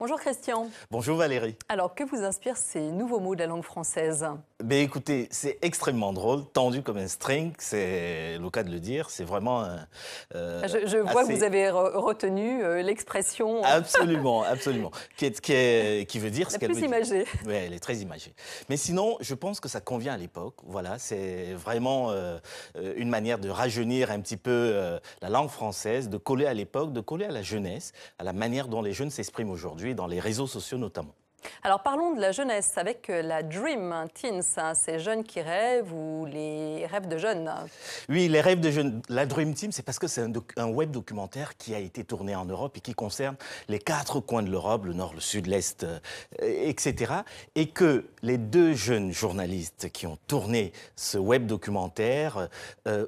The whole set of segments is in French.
Bonjour Christian. Bonjour Valérie. Alors, que vous inspirent ces nouveaux mots de la langue française? Ben écoutez, c'est extrêmement drôle, tendu comme un string, c'est le cas de le dire, c'est vraiment... Je vois que vous avez retenu l'expression... Absolument, absolument. Qui veut dire ce qu'elle veut dire. La plus imagée. Oui, elle est très imagée. Mais sinon, je pense que ça convient à l'époque. Voilà, c'est vraiment une manière de rajeunir un petit peu la langue française, de coller à l'époque, de coller à la jeunesse, à la manière dont les jeunes s'expriment aujourd'hui, dans les réseaux sociaux notamment. Alors parlons de la jeunesse avec la Dream Teens, ces jeunes qui rêvent ou les rêves de jeunes. Oui, les rêves de jeunes. La Dream Team, c'est parce que c'est un web documentaire qui a été tourné en Europe et qui concerne les 4 coins de l'Europe, le nord, le sud, l'est, etc. Et que les 2 jeunes journalistes qui ont tourné ce web documentaire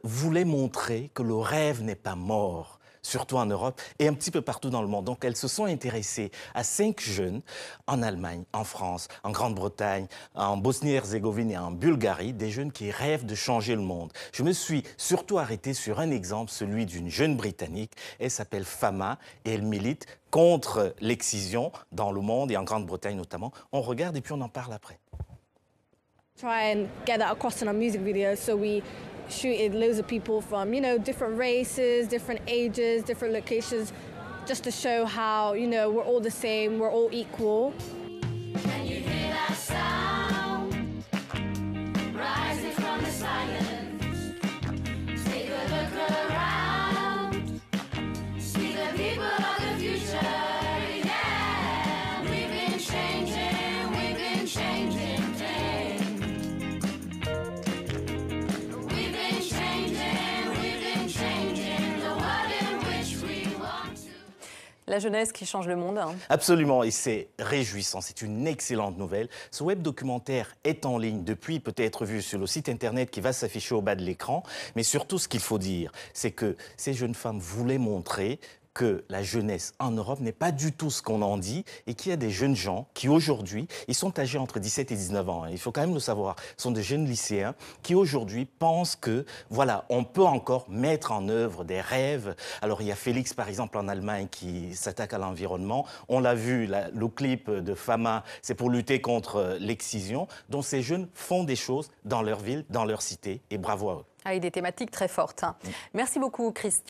voulaient montrer que le rêve n'est pas mort, surtout en Europe et un petit peu partout dans le monde. Donc, elles se sont intéressées à 5 jeunes en Allemagne, en France, en Grande-Bretagne, en Bosnie-Herzégovine et en Bulgarie, des jeunes qui rêvent de changer le monde. Je me suis surtout arrêté sur un exemple, celui d'une jeune Britannique. Elle s'appelle Fama et elle milite contre l'excision dans le monde et en Grande-Bretagne notamment. On regarde et puis on en parle après. Try and get that across in our music video, so we shooted loads of people from, different races, different ages, different locations, just to show how, we're all the same, we're all equal. Can you hear that sound rising from the silence? Take a look around, see the people of the future. Yeah, we've been changing things. We've been changing the world in which we want to. La jeunesse qui change le monde. Absolument, et c'est réjouissant, c'est une excellente nouvelle. Ce web documentaire est en ligne depuis, peut être vu sur le site internet qui va s'afficher au bas de l'écran. Mais surtout, ce qu'il faut dire, c'est que ces jeunes femmes voulaient montrer que la jeunesse en Europe n'est pas du tout ce qu'on en dit et qu'il y a des jeunes gens qui aujourd'hui, ils sont âgés entre 17 et 19 ans, hein, il faut quand même le savoir, ce sont des jeunes lycéens qui aujourd'hui pensent que, voilà, on peut encore mettre en œuvre des rêves. Alors il y a Félix par exemple en Allemagne qui s'attaque à l'environnement, on l'a vu, le clip de Fama, c'est pour lutter contre l'excision, donc ces jeunes font des choses dans leur ville, dans leur cité et bravo à eux. Avec des thématiques très fortes. Merci beaucoup Christian.